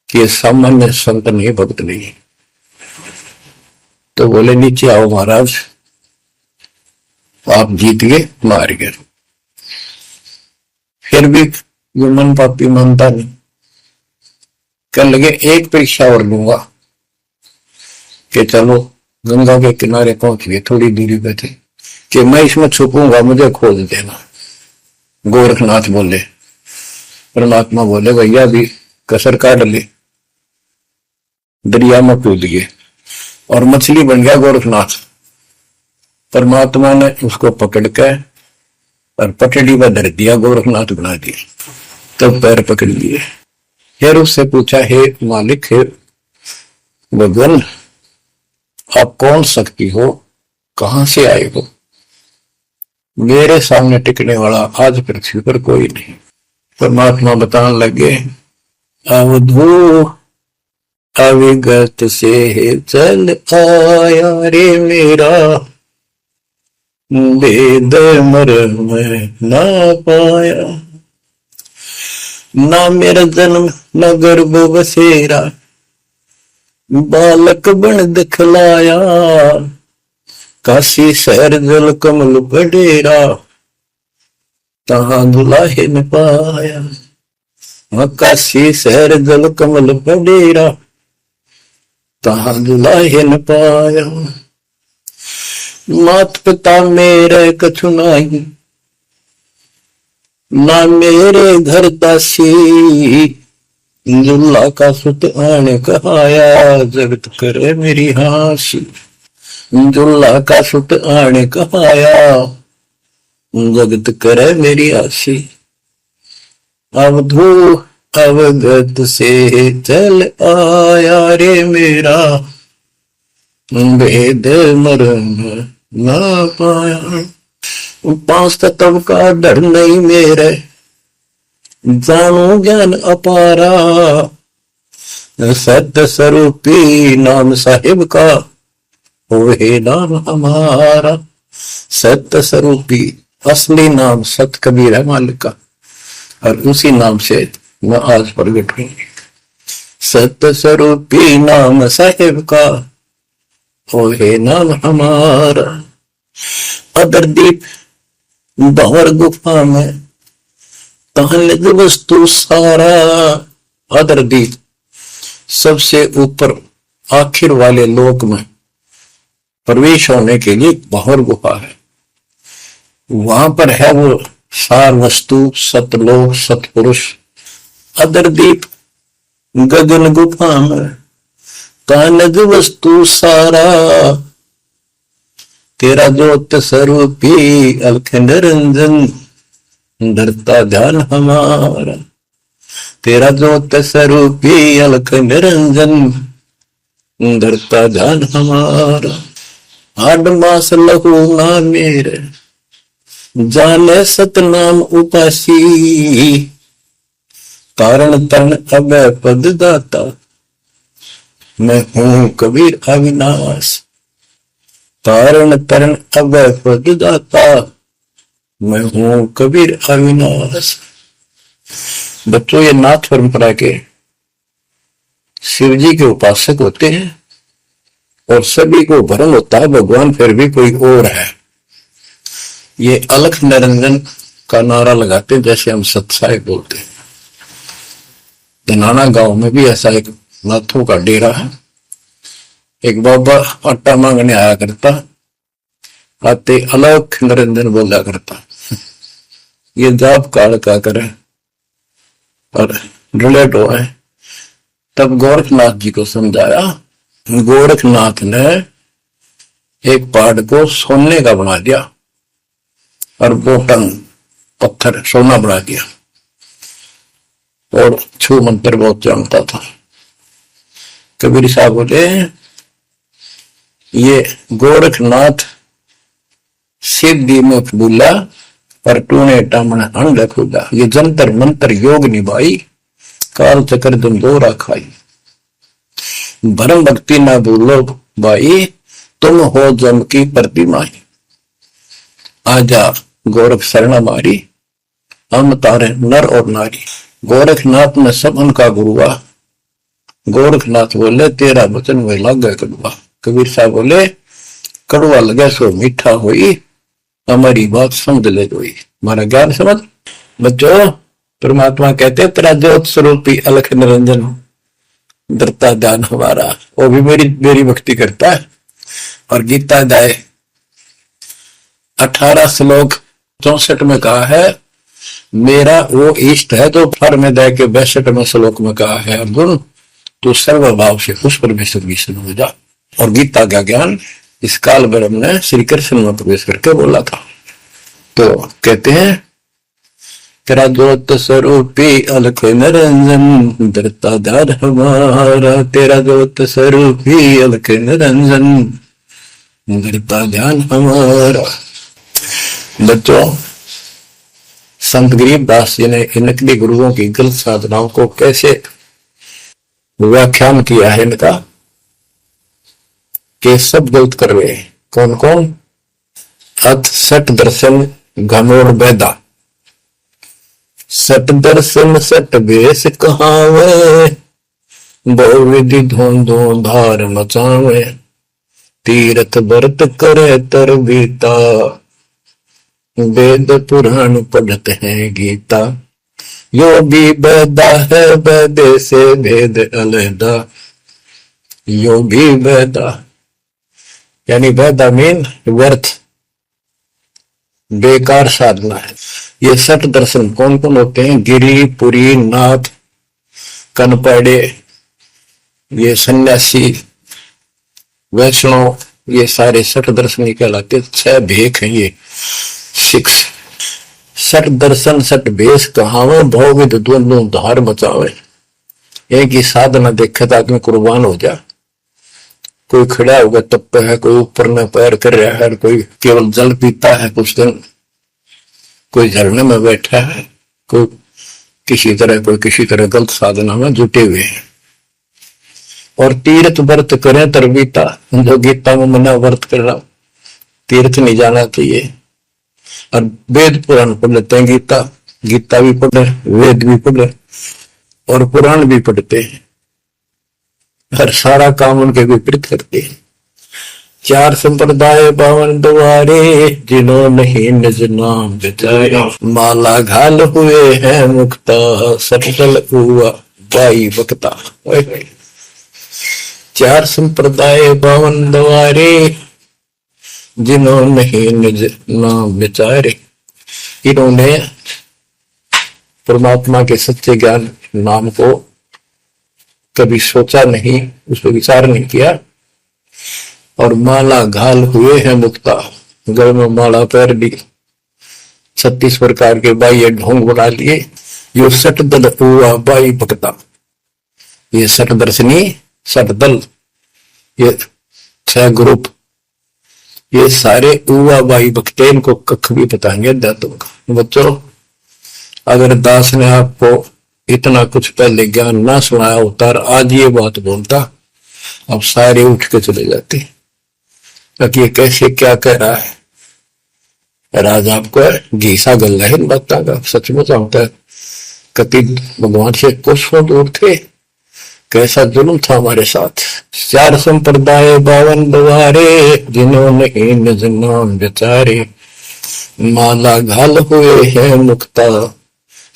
कि ये सामान्य संत नहीं, भक्त नहीं। तो बोले नीचे आओ महाराज, आप जीत गए, मार गए। फिर भी ये मन पापी मानता नहीं, कल लगे एक परीक्षा और लूंगा कि चलो गंगा के किनारे पहुंच गए, थोड़ी दूरी पे थे, कि मैं इसमें छुपूंगा, मुझे खोज देना। गोरखनाथ बोले, परमात्मा बोले भैया भी कसर काट ले, दरिया में कूद गए और मछली बन गया गोरखनाथ। परमात्मा ने उसको पकड़ कर और पटड़ी पर धर दिया, गोरखनाथ बना दिया। तब पैर पकड़ लिए। फिर उससे पूछा, हे मालिक, हे भगवान, आप कौन शक्ति हो, कहां से आए हो? मेरे सामने टिकने वाला आज पृथ्वी पर कोई नहीं। परमात्मा बताने लगे, अवधू अविगत से चल आया रे मेरा, वेद मर्म ना पाया। ना मेरा जन्म न गर्भ बसेरा, बालक बन दिखलाया। काशी शहर जल कमल बडेरा, तहां दुलाहे न पाया। काशी शहर जल कमल बडेरा, तहां दुलाहे न पाया। मात पिता मेरे कछु नहीं, ना मेरे घर दासी। दुल्ला का सुत आने कहाया, जगत करे मेरी हासी। दुल्ला का सुत आने कहाया, जगत करे मेरी हासी। अवधू अवगत से चल आया रे मेरा, वेद मर्म ना पाया। पांच तत्व का डर नहीं मेरे, जानू ज्ञान अपारा। सत्य स्वरूपी नाम साहिब का, वही नाम हमारा। सत्य स्वरूपी असली नाम सत कबीर है मालिक का, और उसी नाम से मैं आज प्रगट हूं। सत्य स्वरूपी नाम साहिब का, वही नाम हमारा। अदरदीप भंवर गुफा में तहलद वस्तु सारा। अदरदीप सबसे ऊपर आखिर वाले लोक में प्रवेश होने के लिए भंवर गुफा है। वहां पर है वो सार वस्तु, सतलोक, सतपुरुष। अदरदीप गगन गुफा में तहलद वस्तु सारा। तेरा ज्योत स्वरूपी अलख निरंजन, धरता ध्यान हमारा। तेरा ज्योत स्वरूपी अलख निरंजन, धरता ध्यान हमारा। आठ मास लहू ना मेरे, जाने सतनाम उपासी। कारण तन अभय पद दाता, मैं हूं कबीर अविनाश। कारण तरण अभय पद दाता, मैं हूं कबीर अविनाश। बच्चों, ये नाथ परंपरा के शिव जी के उपासक होते हैं और सभी को भ्रम होता है भगवान फिर भी कोई और है। ये अलख निरंजन का नारा लगाते हैं, जैसे हम सत्साई बोलते हैं। धनाना गांव में भी ऐसा एक नाथों का डेरा है। एक बाबा आटा मांगने आया करता, आते अलख निरंजन बोला करता। ये जाप काल का करे और रिलेट हो है। तब गोरखनाथ जी को समझाया। गोरखनाथ ने एक पहाड़ को सोने का बना दिया और बोटन पत्थर सोना बना दिया, और छू मंत्र बहुत जानता था। कबीर साहब बोले, ये गोरखनाथ सिद्धि में बोला पर तूने टामना अंड खुदा। ये जंतर मंत्र योग निभाई, काल चक्र तुम दोरा खाई। भरम भक्ति ना भूलो भाई, तुम हो जम की प्रतिमा। आजा गोरख शरण मारी, हम तारे नर और नारी। गोरखनाथ में सब उनका गुरुआ। गोरखनाथ बोले, तेरा वचन वे लागे कड़वा। कबीर साहब बोले, कड़वा लगे सो मीठा हुई, हमारी बात समझ ले जोई। हमारा ज्ञान समझ। बच्चों, परमात्मा कहते तेरा ज्योत स्वरूपी अलख निरंजन, धरता ध्यान हमारा। वो भी मेरी भक्ति करता है। और गीता अध्याय 18 श्लोक 64 में कहा है, मेरा वो इष्ट है। तो फर में दे के 62 श्लोक में कहा है, अर्जुन तो सर्वभाव से उस परमेश्वर की शरण हो जा। और गीता का ज्ञान इस काल ब्रह्म ने श्री कृष्ण में प्रवेश करके बोला था। तो कहते हैं तेरा ज्योत स्वरूपी अलख निरंजन धरता दार हमारा, तेरा ज्योत स्वरूपी अलख निरंजन धरता ध्यान हमारा। बच्चों, संत गरीबदास जी ने इन नकली गुरुओं की गलत साधनाओं को कैसे व्याख्यान किया है इनका कि सब गलत कर रहे। कौन कौन? अथ सट दर्शन घनोर बैदा, सट दर्शन सट बेस कहावे, बहु विधि धोंधो धार मचावे, तीरथ व्रत करे तर बीता, वेद पुराण पढ़त है गीता। यो भी वेदा है वेदे से भेद अलहदा, यो भी वेदा यानी वेदा मीन व्यर्थ बेकार साधना है। ये सठ दर्शन कौन कौन होते हैं? गिरी, पुरी, नाथ, कनपड़े, ये सन्यासी, वैष्णव, ये सारे सठ दर्शन कहलाते। 6 भेख हैं ये 6। सठ दर्शन सठ भेष कहावे, भौविद द्वंद्व धार बचावे। एक ही साधना देखे तो आदमी कुर्बान हो जा। कोई खड़ा होगा तप पे है, कोई ऊपर में पैर कर रहा है, कोई केवल जल पीता है कुछ दिन, कोई झरने में बैठा है, कोई किसी तरह गलत साधना में जुटे हुए हैं। और तीर्थ व्रत करें तरबीता, जो गीता में मना व्रत कर रहा, तीर्थ नहीं जाना चाहिए। और वेद पुराण पढ़ लेते हैं, गीता भी पढ़े, वेद भी पढ़े और पुराण भी पढ़ते हैं। हर सारा काम उनके विपरीत करते हैं। 4 संप्रदाय पावन द्वारे, जिन्हों नहीं निज नाम बिचारे, माला घाल हुए हैं मुक्ता, सटल हुआ बाई बकता। 4 संप्रदाय पावन द्वारे, जिन्हों नहीं निज नाम विचारे। इन्होंने परमात्मा के सच्चे ज्ञान नाम को कभी सोचा नहीं, उस पर विचार नहीं किया। और माला घाल हुए हैं मुक्ता, गल में माला पैर ली, 36 प्रकार के बाह्य ढोंग बना लिए। यो सट दल हुआ बाई भक्ता, ये सट दर्शनी, सट दल, ये 6 ग्रुप, ये सारे उवा बाई भक्ते, इनको कख भी बताएंगे दातों का। बच्चों, अगर दास ने आपको इतना कुछ पहले ज्ञान ना सुनाया होता और आज ये बात बोलता, अब सारे उठ के चले जाते ताकि ये कैसे क्या कह रहा है। राज आपको घीसा गल है इन बातों का, सचमुच होता है। कति भगवान से कोसों दूर थे, कैसा जुल्म था हमारे साथ। 4 संप्रदाय 52 द्वारे, जिन्होंने निज नाम विचारे, माला घाल हुए हैं मुक्ता,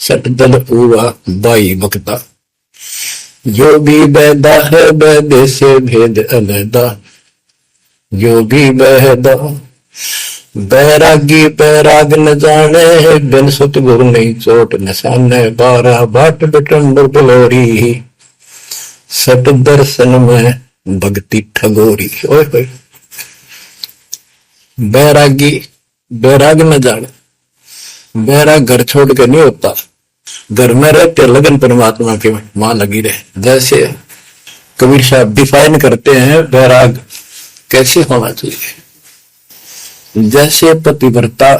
सट दल हुआ बाई बकता। जो भी बैदा है बैदे से भेद अलहदा, जो भी बैदा बैरागी बैराग न जाने, बिन सतगुरु नहीं चोट निशाने, 12 बाट बिटंबर बलोरी, सट दर्शन में भक्ति ठगोरी। ओए होए, बैरागी बैराग न जाने, बैराग घर छोड़ के नहीं होता, घर में रहते लगन परमात्मा के मां लगी रहे। जैसे कबीर साहब डिफाइन करते हैं बैराग कैसे होना चाहिए। जैसे पतिव्रता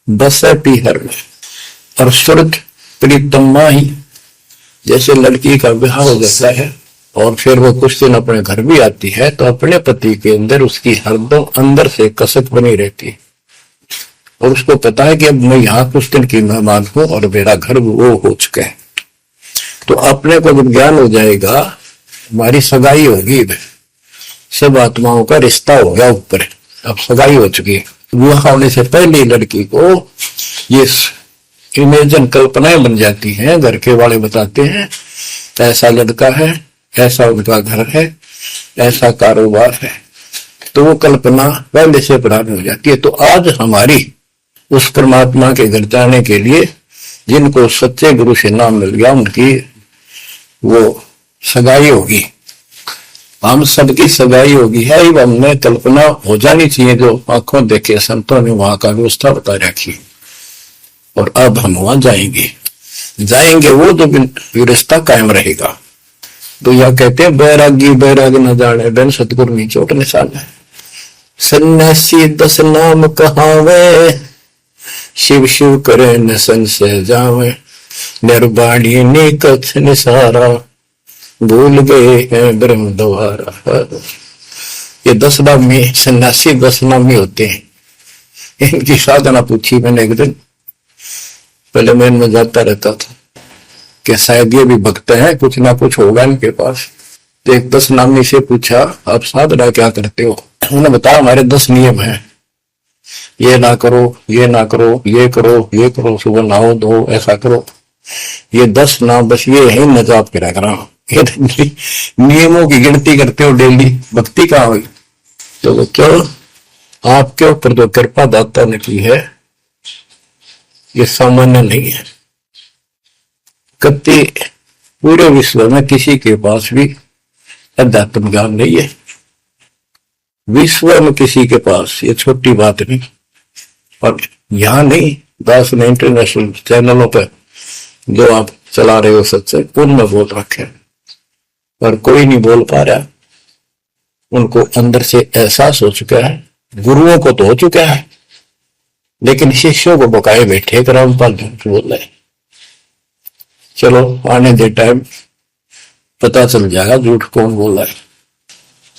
बसे पीहर में और सुरत प्रीतमा ही, जैसे लड़की का विवाह हो जाता है और फिर वो कुछ दिन अपने घर भी आती है तो अपने पति के अंदर उसकी हरदम अंदर से कसक बनी रहती है और उसको पता है कि अब मैं यहाँ कुछ दिन की मेहमान हूं और मेरा घर वो हो चुका है। तो अपने को जब ज्ञान हो जाएगा, हमारी सगाई होगी, सब आत्माओं का रिश्ता हो गया ऊपर, अब सगाई हो चुकी है। विवाह होने से पहले लड़की को ये इमेजन कल्पनाएं बन जाती हैं। घर के वाले बताते हैं ऐसा लड़का है, ऐसा उनका घर है, ऐसा कारोबार है, तो वो कल्पना पहले से प्रारंभ हो जाती है। तो आज हमारी उस परमात्मा के घर जाने के लिए जिनको सच्चे गुरु से नाम मिल गया, उनकी वो सगाई होगी, हम सबकी सगाई होगी है, हमने कल्पना हो जानी चाहिए जो आंखों देखे संतों ने वहां का व्यवस्था बता रखी। और अब हम वहां जाएंगे वो जो रिश्ता कायम रहेगा। तो यह कहते हैं बैरागी बैराग न जाने बिन सतगुरु नी चोट निशान है। सन्यासी 10 नाम कहावे, शिव शिव करे न संशय जावे, निर्वाणी ने कछ निसारा, भूल गए हैं ब्रह्म द्वारा। ये 10 नामी सन्यासी 10 नामी होते हैं। इनकी साधना पूछी मैंने एक दिन, पहले मैं इनमें जाता रहता था कि शायद ये भी भक्त हैं, कुछ ना कुछ होगा इनके पास। तो एक 10 नामी से पूछा आप साधना क्या करते हो? उन्होंने बताया हमारे 10 नियम हैं, ये ना करो, ये ना करो, ये करो, ये करो, सुबह नहाओ धो, ऐसा करो। ये 10 नाम बस ये है न जाप करा करा। ये नियमों की गिनती करते हो डेली, भक्ति कहाँ हुई? तो बच्चों आपके ऊपर जो कृपा दाता ने की है ये सामान्य नहीं है। कति पूरे विश्व में किसी के पास भी अध्यात्म ज्ञान नहीं है, विश्व में किसी के पास, ये छोटी बात नहीं। और यहां नहीं, दास ने इंटरनेशनल चैनलों पर जो आप चला रहे हो सत्संग उनमें बोल रखे, पर कोई नहीं बोल पा रहा। उनको अंदर से एहसास हो चुका है, गुरुओं को तो हो चुका है, लेकिन शिष्यों को बकाए बैठे कर रामपाल झूठ बोल रहे। चलो आने दे टाइम पता चल जाएगा झूठ कौन बोल रहा है।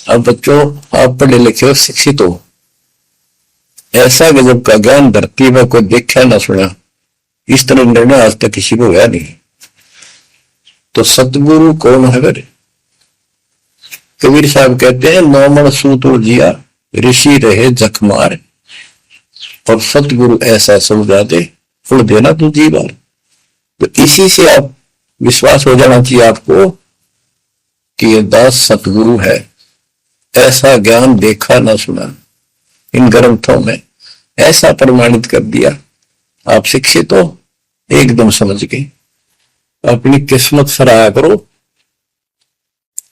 अब बच्चों आप पढ़े लिखे हो, शिक्षित हो, ऐसा गजब का ज्ञान धरती में कोई देखा ना सुना, इस तरह निर्णय आज तक किसी को हुआ नहीं। तो सतगुरु कौन है? फिर कबीर साहब कहते हैं 9 मन सूतुर जिया, ऋषि रहे जखमार, और सतगुरु ऐसा समझा दे फुल देना तू जी बार। तो इसी से आप विश्वास हो जाना चाहिए आपको कि ये दास सतगुरु है। ऐसा ज्ञान देखा ना सुना इन ग्रंथों में, ऐसा प्रमाणित कर दिया। आप शिक्षित हो, एकदम समझ गए, अपनी किस्मत सराहा करो।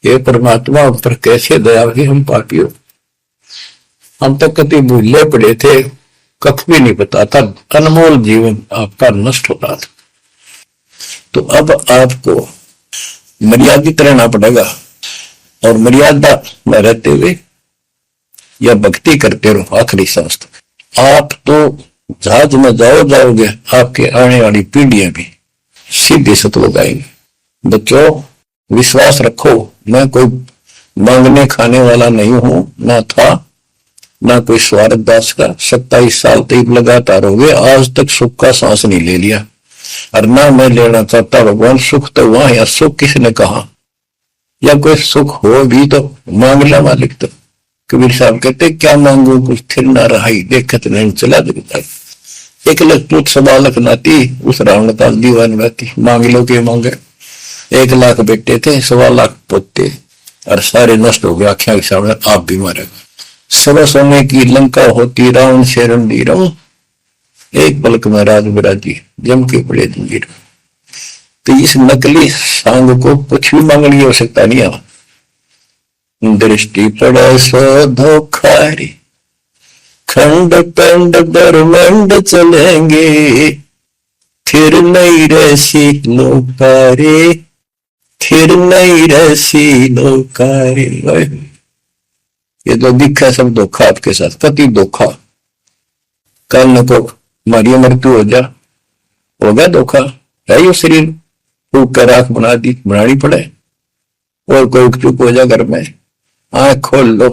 ये परमात्मा हम पर कैसे दया हुई, हम पापी हो। हम तो कभी भूले पड़े थे, कख भी नहीं पता था, अनमोल जीवन आपका नष्ट हो रहा था। तो अब आपको मर्यादित रहना पड़ेगा, और मर्यादा में रहते हुए या भक्ति करते रहो आखिरी सांस तक। आप तो जहाज में जाओगे, आपके आने वाली पीढ़ियां भी सीधे सतलोक आएंगे। बच्चों विश्वास रखो, मैं कोई मांगने खाने वाला नहीं हूं, ना था ना कोई स्वार्थ दास का। 27 साल तक लगातार हो गए, आज तक सुख का सांस नहीं ले लिया, और ना मैं लेना चाहता। भगवान सुख तो वहां है, सुख किसने कहा? या कोई सुख हो भी तो मांग ला मालिक। तो कबीर साहब कहते क्या मांगू कुछ थिर ना रहाई, देखत नहीं चला दिखता। 1 लाख पूछ 1.25 लाख नाती, उस रावण का दीवान रहती। मांग लो के मांगे, 1 लाख बेटे थे, 1.25 लाख पोते, और सारे नष्ट हो गए आंखों के सामने। आप भी मारेगा। सब सोने की लंका होती, रावण से रणधीर, एक पलक में राज विराजी, जम के पड़े जंजीर। तो इस नकली सांग को कुछ भी मांगने की आवश्यकता नहीं है। दृष्टि पड़े सो धोखारी, खंड पंड ब्रह्मंड चलेंगे, फिर नहीं रसी लोकारे, फिर नहीं रसी लोकारे। ये तो दिखा सब धोखा आपके साथ, कति धोखा। कल न को मारियो मृत्यु हो गया धोखा है। यो शरीर फूक कर आंख बनानी पड़े, और कोई चुप हो जा घर में, आंख खोल लो।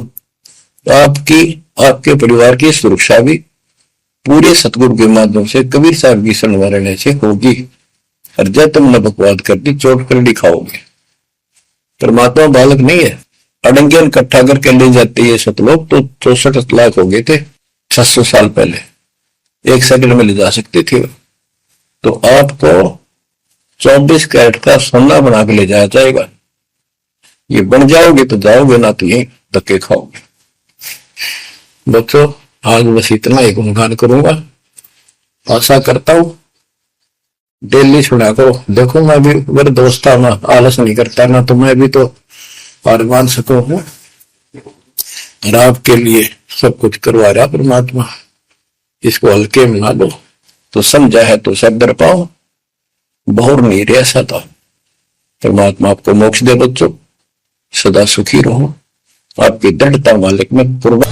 आपके परिवार की सुरक्षा भी पूरे सतगुरु के माध्यम से, कबीर साहब की शरण रहने से होगी। और जब तुमने बकवाद कर दी, चोट कर दिखाओगे। परमात्मा बालक नहीं है, अड़ंगियन इकट्ठा करके ले जाते ये सतलोक। तो 64 लाख हो गए थे 600 साल पहले, 1 सेकंड में ले जा सकते थे। तो आपको 24 कैरेट का सोना बना के ले जाया जाएगा। ये बन जाओगे तो जाओगे, ना तो यही धक्के खाओगे। बच्चों आज बस इतना ही गुणगान करूंगा। आशा करता हूं डेली सुना करो। देखो मैं भी मेरे दोस्त था, मैं आलस नहीं करता ना, तो मैं भी तो हार मान सकूं हूँ। और आपके लिए सब कुछ करवा रहा परमात्मा, इसको हल्के में ना लो। तो समझा है तो सब दर पाओ, बहुर नहीं रह ऐसा था। परमात्मा आपको मोक्ष दे बच्चों, सदा सुखी रहो। आपकी दृढ़ता मालिक में पूर्व